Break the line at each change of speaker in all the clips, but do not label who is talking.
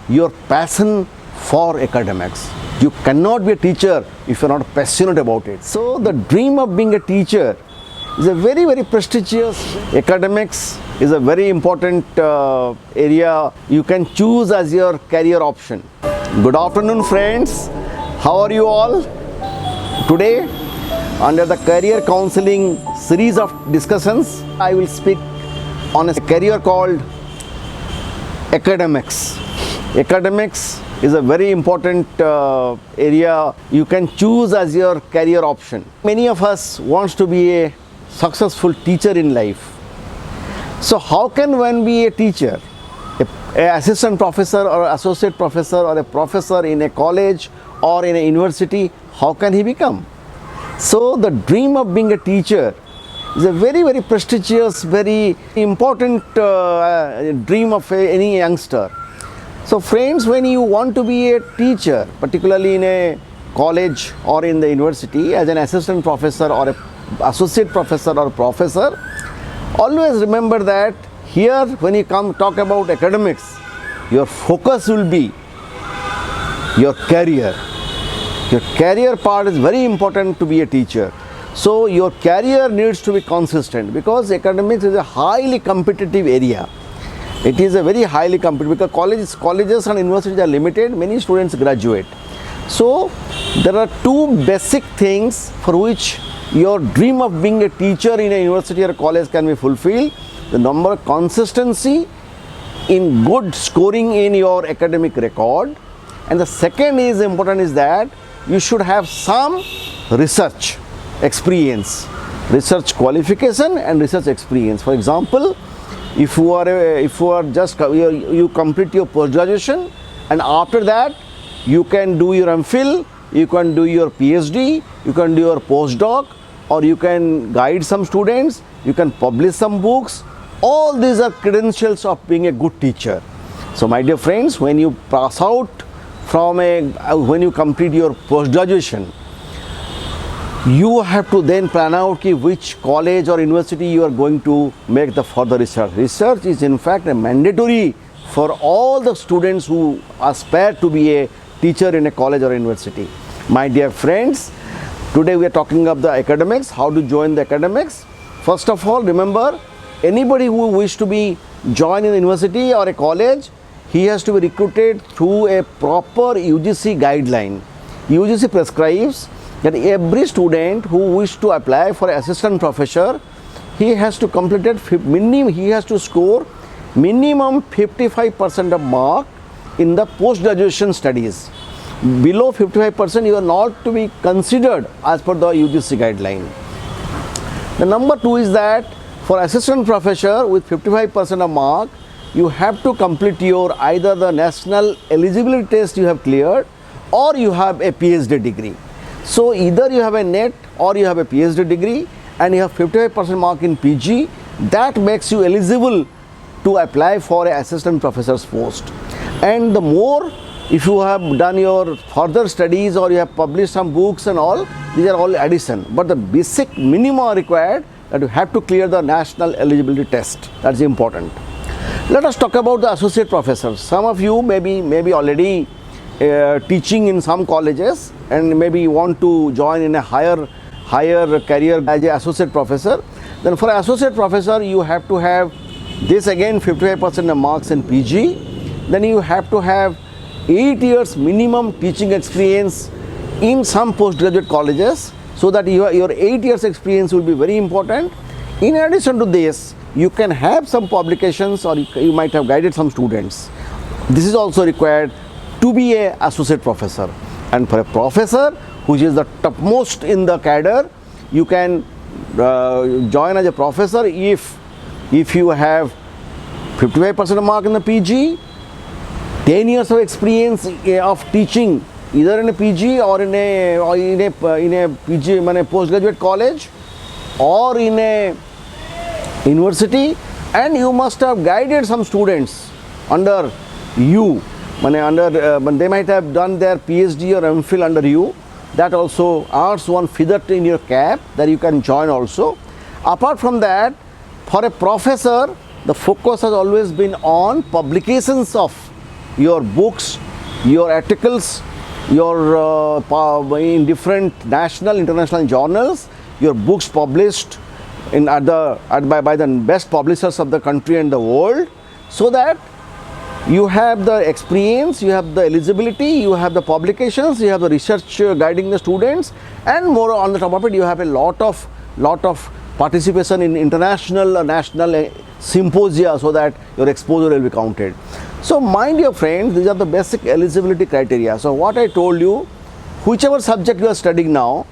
your passion for academics. You cannot be a teacher if you're not passionate about it. So the dream of being a teacher is a very, very prestigious. Academics is a very important area you can choose as your career option. Good afternoon, friends. How are you all? Today, under the career counseling series of discussions, I will speak on a career called academics. Academics is a very important area you can choose as your career option. Many of us wants to be a successful teacher in life. So how can one be a teacher? A assistant professor or associate professor or a professor in a college or in a university, how can he become? So the dream of being a teacher is a very, very prestigious, very important dream of any youngster. So friends, when you want to be a teacher, particularly in a college or in the university as an assistant professor or a associate professor or professor, always remember that here when you come talk about academics, your focus will be your career. Your career part is very important to be a teacher. So your career needs to be consistent because academics is a highly competitive area. It is a very highly competitive because colleges and universities are limited, many students graduate. So there are two basic things for which your dream of being a teacher in a university or a college can be fulfilled. The number consistency in good scoring in your academic record, and the second is important is that you should have some research experience, research qualification and research experience. For example, if you complete your post graduation and after that you can do your MPhil, you can do your PhD, you can do your postdoc, or you can guide some students, you can publish some books. All these are credentials of being a good teacher. So my dear friends, when you pass out from when you complete your post graduation, you have to then plan out which college or university you are going to make the further research. Research is in fact a mandatory for all the students who aspire to be a teacher in a college or university. My dear friends, today we are talking about the academics, how to join the academics. First of all, remember, anybody who wishes to be joined in a university or a college, he has to be recruited through a proper UGC guideline. UGC prescribes that every student who wishes to apply for assistant professor, he has to complete he has to score minimum 55% of mark in the post graduation studies. Below 55%, you are not to be considered as per the UGC guideline. The number two is that for assistant professor with 55% of mark, you have to complete your either the national eligibility test you have cleared or you have a PhD degree. So either you have a NET or you have a PhD degree and you have 55% mark in PG, that makes you eligible to apply for an assistant professor's post. And the more, if you have done your further studies or you have published some books and all, these are all addition. But the basic minimum are required that you have to clear the national eligibility test. That's important. Let us talk about the associate professors. Some of you may be already teaching in some colleges and maybe you want to join in a higher career as an associate professor. Then for associate professor, you have to have this again 55% of marks in PG. Then you have to have 8 years minimum teaching experience in some postgraduate colleges, so that your 8 years experience will be very important. In addition to this, you can have some publications or you might have guided some students. This is also required to be an associate professor. And for a professor, which is the topmost in the cadre, you can join as a professor if you have 55% mark in the PG, 10 years of experience of teaching either in a PG or in a PG, postgraduate college or in a university, and you must have guided some students under you. They might have done their PhD or MPhil under you. That also adds one feather in your cap that you can join also. Apart from that, for a professor, the focus has always been on publications of your books, your articles, your in different national, international journals, your books published by the best publishers of the country and the world, so that you have the experience, you have the eligibility, you have the publications, you have the research guiding the students, and more on the top of it, you have a lot of participation in international or national symposia, so that your exposure will be counted. So my dear friends, these are the basic eligibility criteria. So what I told you, whichever subject you are studying now,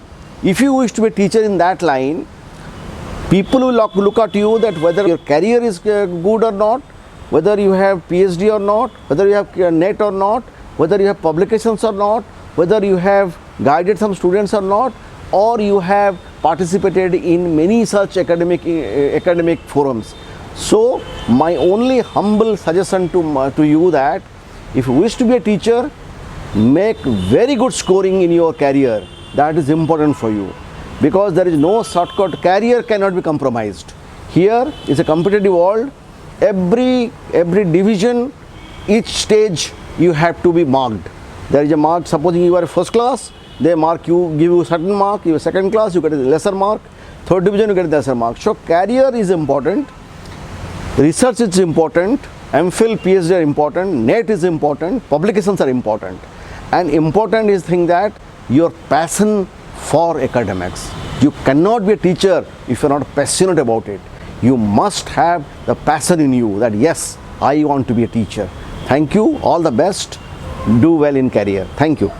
if you wish to be a teacher in that line, people will look at you that whether your career is good or not, whether you have PhD or not, whether you have NET or not, whether you have publications or not, whether you have guided some students or not, or you have participated in many such academic forums. So my only humble suggestion to you that if you wish to be a teacher, make very good scoring in your career. That is important for you, because there is no shortcut. Career cannot be compromised. Here is a competitive world. Every division, each stage, you have to be marked. There is a mark. Supposing you are first class, they mark you, give you a certain mark. You are second class, you get a lesser mark. Third division, you get a lesser mark. So career is important. Research is important. MPhil, PhD are important. NET is important. Publications are important. And important is thing that your passion for academics. You cannot be a teacher if you are not passionate about it. You must have the passion in you that yes, I want to be a teacher. Thank you. All the best. Do well in career. Thank you.